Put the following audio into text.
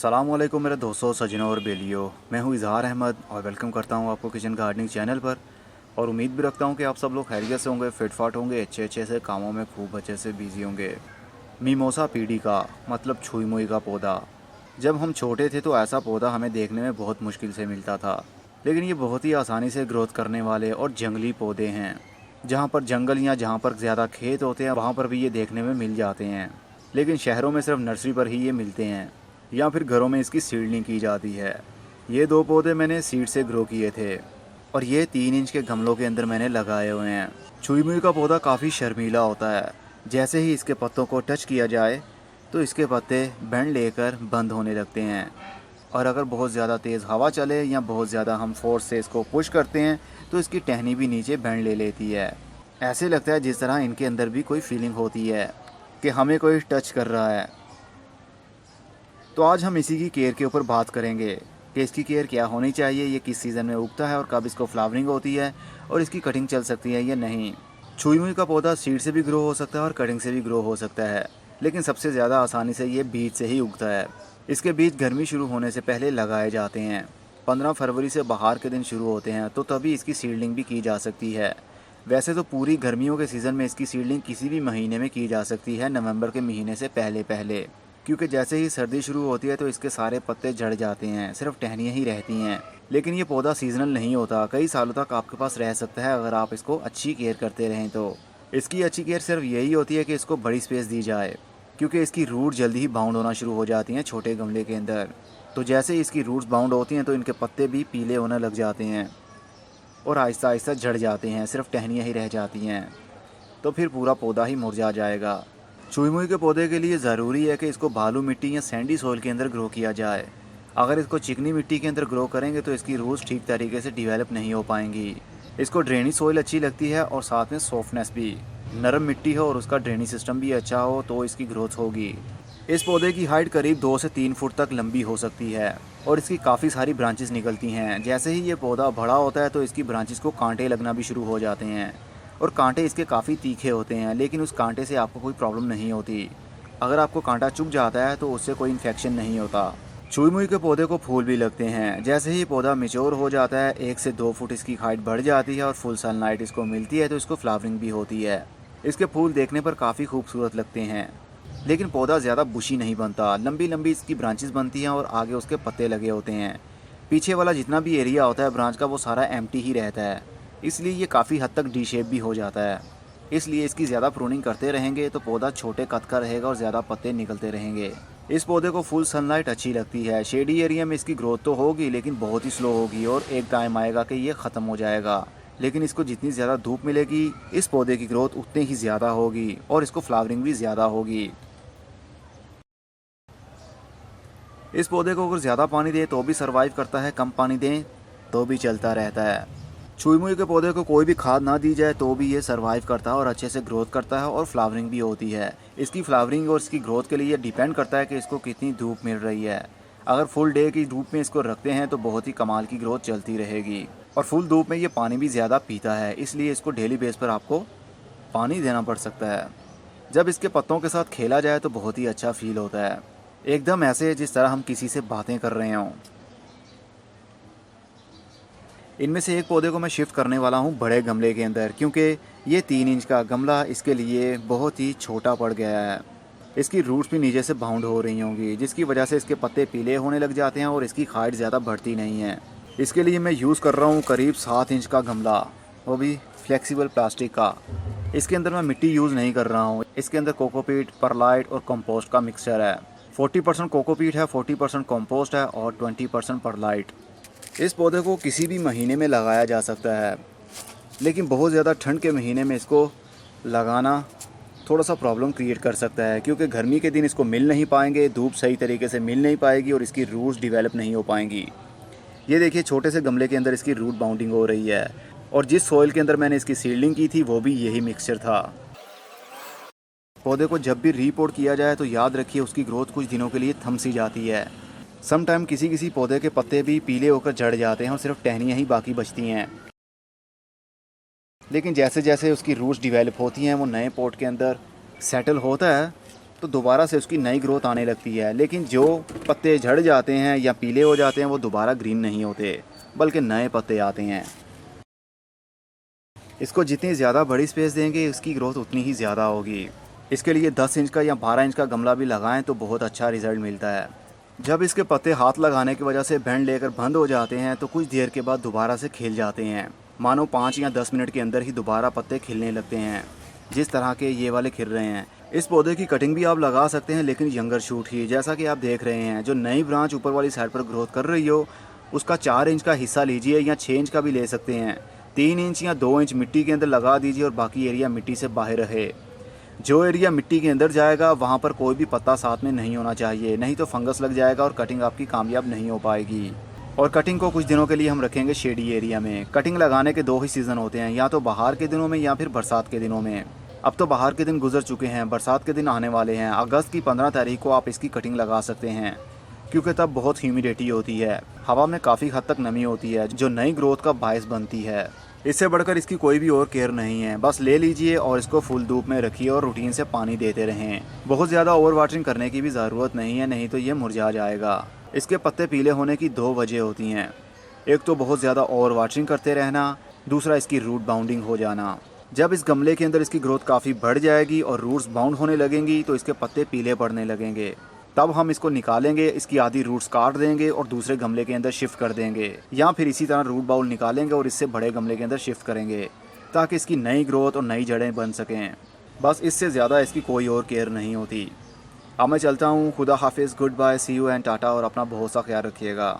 अस्सलामुअलैकुम मेरे दोस्तों, सजनों और बेलियों। मैं हूं इजहार अहमद और वेलकम करता हूं आपको किचन गार्डनिंग चैनल पर। और उम्मीद भी रखता हूं कि आप सब लोग खैरियत से होंगे, फिटफाट होंगे, अच्छे अच्छे से कामों में खूब अच्छे से बिजी होंगे। मीमोसा पीडी का मतलब छुई मुई का पौधा। जब हम छोटे थे तो ऐसा पौधा हमें देखने में बहुत मुश्किल से मिलता था, लेकिन ये बहुत ही आसानी से ग्रोथ करने वाले और जंगली पौधे हैं। जहाँ पर जंगल या जहाँ पर ज़्यादा खेत होते हैं वहाँ पर भी ये देखने में मिल जाते हैं, लेकिन शहरों में सिर्फ नर्सरी पर ही ये मिलते हैं या फिर घरों में इसकी सीडलिंग की जाती है। ये दो पौधे मैंने सीड से ग्रो किए थे और ये 3 इंच के गमलों के अंदर मैंने लगाए हुए हैं। छुई मुई का पौधा काफ़ी शर्मीला होता है। जैसे ही इसके पत्तों को टच किया जाए तो इसके पत्ते बैंड लेकर बंद होने लगते हैं, और अगर बहुत ज़्यादा तेज़ हवा चले या बहुत ज़्यादा हम फोर्स से इसको पुश करते हैं तो इसकी टहनी भी नीचे बैंड ले लेती है। ऐसे लगता है जिस तरह इनके अंदर भी कोई फीलिंग होती है कि हमें कोई टच कर रहा है। तो आज हम इसी की केयर के ऊपर बात करेंगे कि इसकी केयर क्या होनी चाहिए, ये किस सीज़न में उगता है और कब इसको फ्लावरिंग होती है और इसकी कटिंग चल सकती है या नहीं। छुई मुई का पौधा सीड से भी ग्रो हो सकता है और कटिंग से भी ग्रो हो सकता है, लेकिन सबसे ज़्यादा आसानी से ये बीज से ही उगता है। इसके बीज गर्मी शुरू होने से पहले लगाए जाते हैं। 15 फरवरी से बहार के दिन शुरू होते हैं, तो तभी इसकी सीडलिंग भी की जा सकती है। वैसे तो पूरी गर्मियों के सीज़न में इसकी सीडलिंग किसी भी महीने में की जा सकती है, नवंबर के महीने से पहले पहले, क्योंकि जैसे ही सर्दी शुरू होती है तो इसके सारे पत्ते झड़ जाते हैं, सिर्फ टहनियाँ ही रहती हैं। लेकिन ये पौधा सीजनल नहीं होता, कई सालों तक आपके पास रह सकता है अगर आप इसको अच्छी केयर करते रहें तो। इसकी अच्छी केयर सिर्फ यही होती है कि इसको बड़ी स्पेस दी जाए, क्योंकि इसकी रूट जल्दी ही बाउंड होना शुरू हो जाती हैं छोटे गमले के अंदर। तो जैसे ही इसकी रूट्स बाउंड होती हैं तो इनके पत्ते भी पीले होने लग जाते हैं और आहिस्ता आहिस्ता झड़ जाते हैं, सिर्फ टहनियाँ ही रह जाती हैं। तो फिर पूरा पौधा ही मुरझा जाएगा। छुई मुई के पौधे के लिए ज़रूरी है कि इसको बालू मिट्टी या सैंडी सॉइल के अंदर ग्रो किया जाए। अगर इसको चिकनी मिट्टी के अंदर ग्रो करेंगे तो इसकी रूट्स ठीक तरीके से डिवेलप नहीं हो पाएंगी। इसको ड्रेनी सॉइल अच्छी लगती है और साथ में सॉफ्टनेस भी, नरम मिट्टी हो और उसका ड्रेनी सिस्टम भी अच्छा हो तो इसकी ग्रोथ होगी। इस पौधे की हाइट करीब 2 से 3 फुट तक लंबी हो सकती है और इसकी काफ़ी सारी ब्रांचेस निकलती हैं। जैसे ही ये पौधा बड़ा होता है तो इसकी ब्रांचेस को कांटे लगना भी शुरू हो जाते हैं, और कांटे इसके काफ़ी तीखे होते हैं, लेकिन उस कांटे से आपको कोई प्रॉब्लम नहीं होती। अगर आपको कांटा चुभ जाता है तो उससे कोई इन्फेक्शन नहीं होता। छुई मुई के पौधे को फूल भी लगते हैं। जैसे ही पौधा मेच्योर हो जाता है, 1 से 2 फुट इसकी हाइट बढ़ जाती है और फुल सनलाइट इसको मिलती है तो इसको फ्लावरिंग भी होती है। इसके फूल देखने पर काफ़ी खूबसूरत लगते हैं, लेकिन पौधा ज़्यादा बुशी नहीं बनता। लंबी लंबी इसकी ब्रांचेस बनती हैं और आगे उसके पत्ते लगे होते हैं। पीछे वाला जितना भी एरिया होता है ब्रांच का वो सारा एम्प्टी ही रहता है, इसलिए ये काफ़ी हद तक डी शेप भी हो जाता है। इसलिए इसकी ज़्यादा प्रूनिंग करते रहेंगे तो पौधा छोटे कद का रहेगा और ज़्यादा पत्ते निकलते रहेंगे। इस पौधे को फुल सनलाइट अच्छी लगती है। शेडी एरिया में इसकी ग्रोथ तो होगी लेकिन बहुत ही स्लो होगी और एक टाइम आएगा कि ये ख़त्म हो जाएगा। लेकिन इसको जितनी ज़्यादा धूप मिलेगी इस पौधे की ग्रोथ उतनी ही ज़्यादा होगी और इसको फ्लावरिंग भी ज़्यादा होगी। इस पौधे को अगर ज़्यादा पानी दें तो भी सर्वाइव करता है, कम पानी दें तो भी चलता रहता है। छुई मुई के पौधे को कोई भी खाद ना दी जाए तो भी ये सर्वाइव करता है और अच्छे से ग्रोथ करता है और फ्लावरिंग भी होती है। इसकी फ्लावरिंग और इसकी ग्रोथ के लिए ये डिपेंड करता है कि इसको कितनी धूप मिल रही है। अगर फुल डे की धूप में इसको रखते हैं तो बहुत ही कमाल की ग्रोथ चलती रहेगी, और फुल धूप में ये पानी भी ज़्यादा पीता है, इसलिए इसको डेली बेस पर आपको पानी देना पड़ सकता है। जब इसके पत्तों के साथ खेला जाए तो बहुत ही अच्छा फील होता है, एकदम ऐसे जिस तरह हम किसी से बातें कर रहे हों। इनमें से एक पौधे को मैं शिफ्ट करने वाला हूँ बड़े गमले के अंदर, क्योंकि ये 3 इंच का गमला इसके लिए बहुत ही छोटा पड़ गया है। इसकी रूट्स भी नीचे से बाउंड हो रही होंगी, जिसकी वजह से इसके पत्ते पीले होने लग जाते हैं और इसकी हाइट ज़्यादा बढ़ती नहीं है। इसके लिए मैं यूज़ कर रहा हूँ करीब 7 इंच का गमला, वो भी फ्लेक्सिबल प्लास्टिक का। इसके अंदर मैं मिट्टी यूज़ नहीं कर रहा हूँ। इसके अंदर कोकोपीट, परलाइट और कंपोस्ट का मिक्सचर है। 40% कोकोपीट है, 40% कंपोस्ट है और 20% परलाइट। इस पौधे को किसी भी महीने में लगाया जा सकता है, लेकिन बहुत ज़्यादा ठंड के महीने में इसको लगाना थोड़ा सा प्रॉब्लम क्रिएट कर सकता है, क्योंकि गर्मी के दिन इसको मिल नहीं पाएंगे, धूप सही तरीके से मिल नहीं पाएगी और इसकी रूट्स डिवेलप नहीं हो पाएंगी। ये देखिए छोटे से गमले के अंदर इसकी रूट बाउंडिंग हो रही है, और जिस सॉइल के अंदर मैंने इसकी सीडलिंग की थी वो भी यही मिक्सचर था। पौधे को जब भी रीपोर्ट किया जाए तो याद रखिए उसकी ग्रोथ कुछ दिनों के लिए थम सी जाती है। सम टाइम किसी किसी पौधे के पत्ते भी पीले होकर झड़ जाते हैं और सिर्फ टहनियाँ ही बाकी बचती हैं। लेकिन जैसे जैसे उसकी रूट्स डिवेलप होती हैं वो नए पॉट के अंदर सेटल होता है तो दोबारा से उसकी नई ग्रोथ आने लगती है। लेकिन जो पत्ते झड़ जाते हैं या पीले हो जाते हैं वो दोबारा ग्रीन नहीं होते, बल्कि नए पत्ते आते हैं। इसको जितनी ज़्यादा बड़ी स्पेस देंगे उसकी ग्रोथ उतनी ही ज़्यादा होगी। इसके लिए 10 इंच का या 12 इंच का गमला भी लगाएं तो बहुत अच्छा रिज़ल्ट मिलता है। जब इसके पत्ते हाथ लगाने की वजह से बैंड लेकर बंद हो जाते हैं तो कुछ देर के बाद दोबारा से खिल जाते हैं। मानो 5 या 10 मिनट के अंदर ही दोबारा पत्ते खिलने लगते हैं, जिस तरह के ये वाले खिल रहे हैं। इस पौधे की कटिंग भी आप लगा सकते हैं, लेकिन यंगर शूट ही, जैसा कि आप देख रहे हैं। जो नई ब्रांच ऊपर वाली साइड पर ग्रोथ कर रही हो उसका 4 इंच का हिस्सा लीजिए या 6 इंच का भी ले सकते हैं। 3 इंच या 2 इंच मिट्टी के अंदर लगा दीजिए और बाकी एरिया मिट्टी से बाहर रहे। जो एरिया मिट्टी के अंदर जाएगा वहाँ पर कोई भी पत्ता साथ में नहीं होना चाहिए, नहीं तो फंगस लग जाएगा और कटिंग आपकी कामयाब नहीं हो पाएगी। और कटिंग को कुछ दिनों के लिए हम रखेंगे शेडी एरिया में। कटिंग लगाने के 2 ही सीज़न होते हैं, या तो बाहर के दिनों में या फिर बरसात के दिनों में। अब तो बाहर के दिन गुजर चुके हैं, बरसात के दिन आने वाले हैं। अगस्त की 15 तारीख को आप इसकी कटिंग लगा सकते हैं, क्योंकि तब बहुत ह्यूमिडिटी होती है, हवा में काफ़ी हद तक नमी होती है, जो नई ग्रोथ का बायस बनती है। इससे बढ़कर इसकी कोई भी और केयर नहीं है। बस ले लीजिए और इसको फुल धूप में रखिए और रूटीन से पानी देते रहें। बहुत ज़्यादा ओवर वाटरिंग करने की भी ज़रूरत नहीं है, नहीं तो ये मुरझा जाएगा। इसके पत्ते पीले होने की 2 वजह होती हैं। एक तो बहुत ज़्यादा ओवर वाटरिंग करते रहना, दूसरा इसकी रूट बाउंडिंग हो जाना। जब इस गमले के अंदर इसकी ग्रोथ काफ़ी बढ़ जाएगी और रूट्स बाउंड होने लगेंगी तो इसके पत्ते पीले पड़ने लगेंगे। तब हम इसको निकालेंगे, इसकी आधी रूट्स काट देंगे और दूसरे गमले के अंदर शिफ्ट कर देंगे, या फिर इसी तरह रूट बाउल निकालेंगे और इससे बड़े गमले के अंदर शिफ्ट करेंगे, ताकि इसकी नई ग्रोथ और नई जड़ें बन सकें। बस इससे ज़्यादा इसकी कोई और केयर नहीं होती। अब मैं चलता हूँ। खुदा हाफिज़, goodbye, see you and tata, और अपना बहुत सा ख्याल रखिएगा।